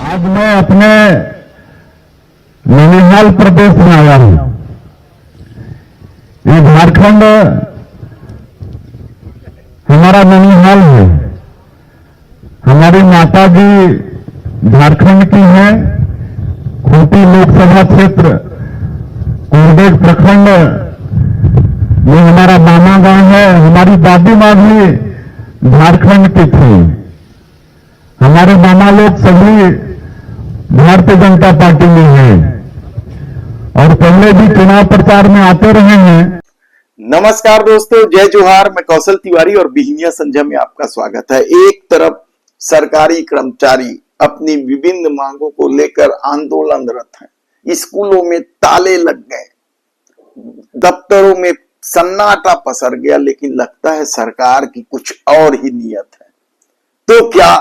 आज मैं अपने नैनीताल प्रदेश में आया हूं। ये झारखंड हमारा नैनीताल है। हमारी माता जी झारखंड की है। खूंटी लोकसभा क्षेत्र कोरडेग प्रखंड में हमारा मामा गांव है। हमारी दादी मां भी झारखंड की थी। हमारे मामा लोग सभी भारतीय जनता पार्टी में हैं और पहले भी चुनाव प्रचार में आते रहे हैं। नमस्कार दोस्तों, जय जोहार। मैं कौशल तिवारी और बिहिनिया संझा में आपका स्वागत है। एक तरफ सरकारी कर्मचारी अपनी विभिन्न मांगों को लेकर आंदोलनरत हैं। स्कूलों में ताले लग गए, दफ्तरों में सन्नाटा पसर गया, लेकिन लगता है सरकार की कुछ और ही नियत है। तो क्या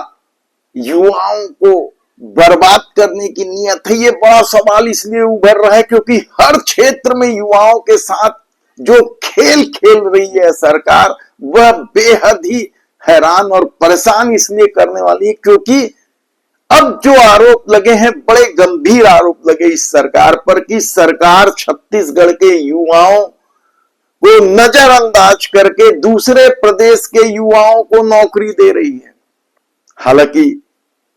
युवाओं को बर्बाद करने की नियत है? ये बड़ा सवाल इसलिए उभर रहा है क्योंकि हर क्षेत्र में युवाओं के साथ जो खेल खेल रही है सरकार, वह बेहद ही हैरान और परेशान इसलिए करने वाली है क्योंकि अब जो आरोप लगे हैं, बड़े गंभीर आरोप लगे इस सरकार पर कि सरकार छत्तीसगढ़ के युवाओं को नजरअंदाज करके दूसरे प्रदेश के युवाओं को नौकरी दे रही है। हालांकि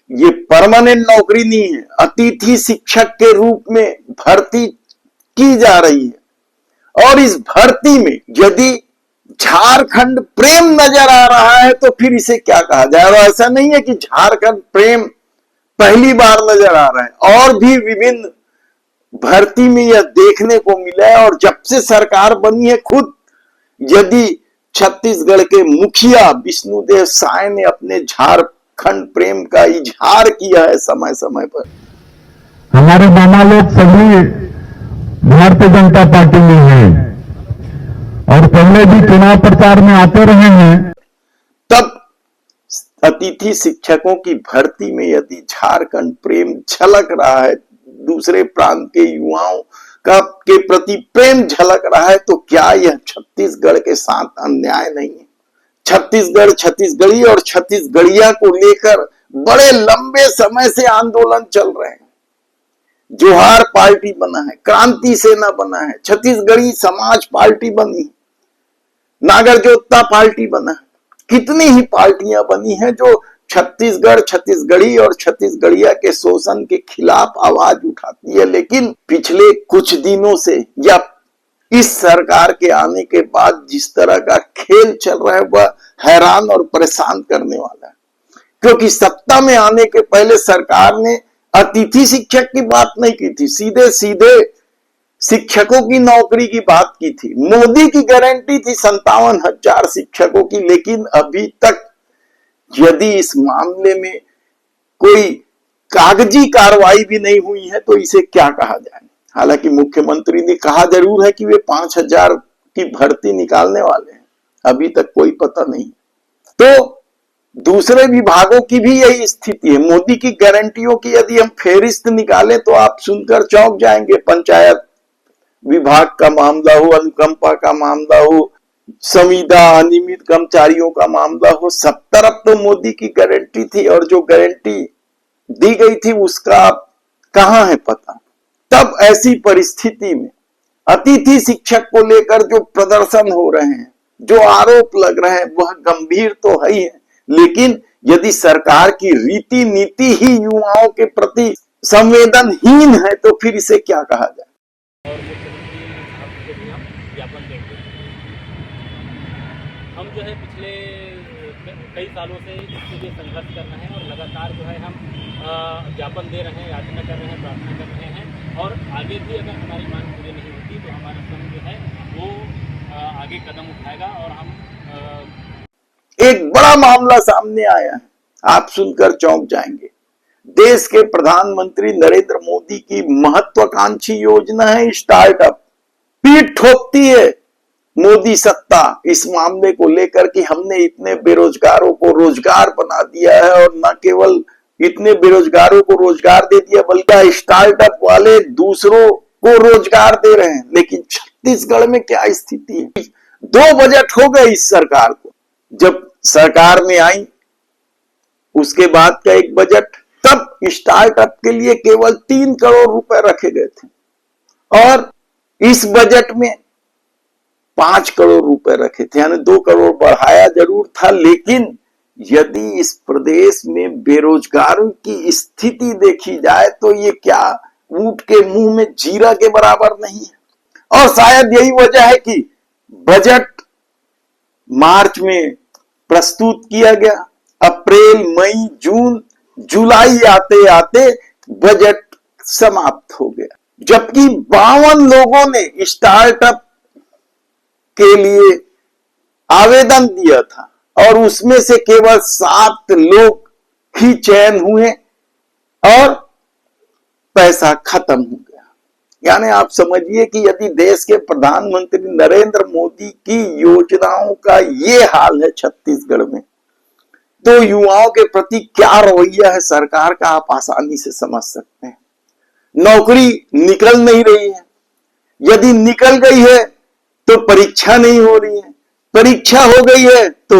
ये परमानेंट नौकरी नहीं है, अतिथि शिक्षक के रूप में भर्ती की जा रही है। और इस भर्ती में यदि झारखंड प्रेम नजर आ रहा है तो फिर इसे क्या कहा जाए? और ऐसा नहीं है कि झारखंड प्रेम पहली बार नजर आ रहा है, और भी विभिन्न भर्ती में यह देखने को मिला है। और जब से सरकार बनी है, खुद यदि छत्तीसगढ़ के मुखिया विष्णुदेव साय ने अपने झारखंड प्रेम का इजहार किया है समय समय पर। हमारे मामा लोग सभी भारतीय जनता पार्टी में हैं और पहले भी चुनाव प्रचार में आते रहे हैं। तब अतिथि शिक्षकों की भर्ती में यदि झारखंड प्रेम झलक रहा है, दूसरे प्रांत के युवाओं का के प्रति प्रेम झलक रहा है, तो क्या यह छत्तीसगढ़ के साथ अन्याय नहीं है? छत्तीसगढ़, छत्तीसगढ़ी और छत्तीसगढ़िया को लेकर बड़े लंबे समय से आंदोलन चल रहे हैं। जोहार पार्टी बना है, क्रांति सेना बना है, छत्तीसगढ़ी समाज पार्टी बनी है, नागर जोत्ता पार्टी बना है। कितनी ही पार्टियां बनी हैं जो छत्तीसगढ़, छत्तीसगढ़ी और छत्तीसगढ़िया के शोषण के खिलाफ आवाज उठाती है। लेकिन पिछले कुछ दिनों से या इस सरकार के आने के बाद जिस तरह का खेल चल रहा है, वह हैरान और परेशान करने वाला है। क्योंकि सत्ता में आने के पहले सरकार ने अतिथि शिक्षक की बात नहीं की थी, सीधे सीधे शिक्षकों की नौकरी की बात की थी। मोदी की गारंटी थी 57,000 शिक्षकों की, लेकिन अभी तक यदि इस मामले में कोई कागजी कार्रवाई भी नहीं हुई है तो इसे क्या कहा जाए? हालांकि मुख्यमंत्री ने कहा जरूर है कि वे 5,000 की भर्ती निकालने वाले हैं, अभी तक कोई पता नहीं। तो दूसरे विभागों की भी यही स्थिति है। मोदी की गारंटियों की यदि हम फेरिस्त निकालें तो आप सुनकर चौंक जाएंगे। पंचायत विभाग का मामला हो, अनुकंपा का मामला हो, संविदा अनियमित कर्मचारियों का मामला हो, सब तरफ तो मोदी की गारंटी थी और जो गारंटी दी गई थी उसका कहां है पता। तब ऐसी परिस्थिति में अतिथि शिक्षक को लेकर जो प्रदर्शन हो रहे हैं, जो आरोप लग रहे हैं, वह गंभीर तो है ही है। लेकिन यदि सरकार की रीति नीति ही युवाओं के प्रति संवेदनहीन है तो फिर इसे क्या कहा जाए? हम जो है पिछले कई सालों से इसके लिए संघर्ष कर रहे हैं और लगातार जो है हम ज्ञापन दे रहे हैं, याचना कर रहे हैं, प्रार्थना कर रहे हैं। और आगे भी अगर हमारी मांग पूरी नहीं होती तो हमारा संघ जो है वो आगे कदम उठाएगा। और हम एक बड़ा मामला सामने आया है, आप सुनकर चौंक जाएंगे। देश के प्रधानमंत्री नरेंद्र मोदी की महत्वाकांक्षी योजना है स्टार्टअप। पीठ ठोकती है मोदी सत्ता इस मामले को लेकर कि हमने इतने बेरोजगारों को रोजगार बना दिया है, और न केवल इतने बेरोजगारों को रोजगार दे दिया बल्कि स्टार्टअप वाले दूसरों को रोजगार दे रहे हैं। लेकिन छत्तीसगढ़ में क्या स्थिति है? 2 बजट हो गए इस सरकार को। जब सरकार में आई उसके बाद का एक बजट, तब स्टार्टअप के लिए केवल 3 करोड़ रुपए रखे गए थे और इस बजट में 5 करोड़ रुपए रखे थे, यानी 2 करोड़ बढ़ाया जरूर था, लेकिन यदि इस प्रदेश में बेरोजगारों की स्थिति देखी जाए तो ये क्या ऊंट के मुंह में जीरा के बराबर नहीं है। और शायद यही वजह है कि बजट मार्च में प्रस्तुत किया गया, अप्रैल, मई, जून, जुलाई आते आते बजट समाप्त हो गया, जबकि 52 लोगों ने स्टार्टअप के लिए आवेदन दिया था और उसमें से केवल 7 लोग ही चयन हुए और पैसा खत्म हो गया। यानी आप समझिए कि यदि देश के प्रधानमंत्री नरेंद्र मोदी की योजनाओं का ये हाल है छत्तीसगढ़ में, तो युवाओं के प्रति क्या रवैया है सरकार का आप आसानी से समझ सकते हैं। नौकरी निकल नहीं रही है, यदि निकल गई है तो परीक्षा नहीं हो रही है, परीक्षा हो गई है तो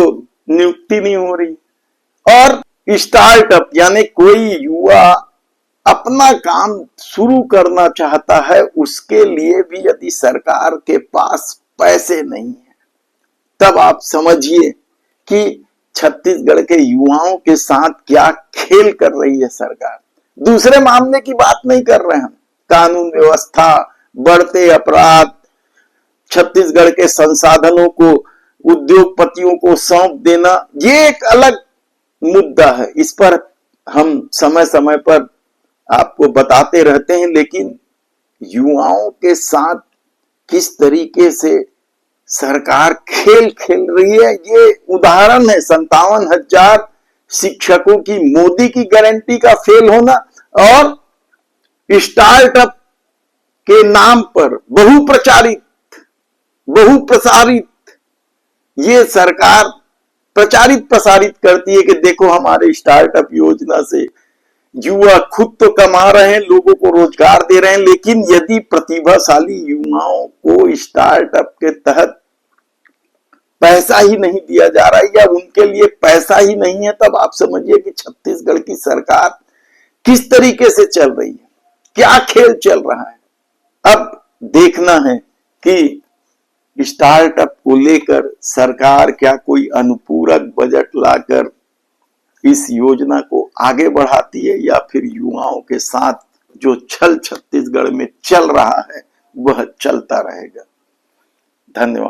नियुक्ति नहीं हो रही। और स्टार्टअप यानी कोई युवा अपना काम शुरू करना चाहता है, उसके लिए भी यदि सरकार के पास पैसे नहीं है, तब आप समझिए कि छत्तीसगढ़ के युवाओं के साथ क्या खेल कर रही है सरकार। दूसरे मामले की बात नहीं कर रहे हम, कानून व्यवस्था, बढ़ते अपराध, छत्तीसगढ़ के संसाधनों को उद्योगपतियों को सौंप देना, ये एक अलग मुद्दा है, इस पर हम समय समय पर आपको बताते रहते हैं। लेकिन युवाओं के साथ किस तरीके से सरकार खेल खेल रही है, ये उदाहरण है 57,000 शिक्षकों की मोदी की गारंटी का फेल होना और स्टार्टअप के नाम पर बहुप्रसारित ये सरकार प्रचारित प्रसारित करती है कि देखो हमारे स्टार्टअप योजना से युवा खुद तो कमा रहे हैं, लोगों को रोजगार दे रहे हैं, लेकिन यदि प्रतिभाशाली युवाओं को स्टार्टअप के तहत पैसा ही नहीं दिया जा रहा है या उनके लिए पैसा ही नहीं है, तब आप समझिए कि छत्तीसगढ़ की सरकार किस तरीके से चल रही है, क्या खेल चल रहा है। अब देखना है कि स्टार्टअप को लेकर सरकार क्या कोई अनुपूरक बजट लाकर इस योजना को आगे बढ़ाती है या फिर युवाओं के साथ जो छल छत्तीसगढ़ में चल रहा है वह चलता रहेगा। धन्यवाद।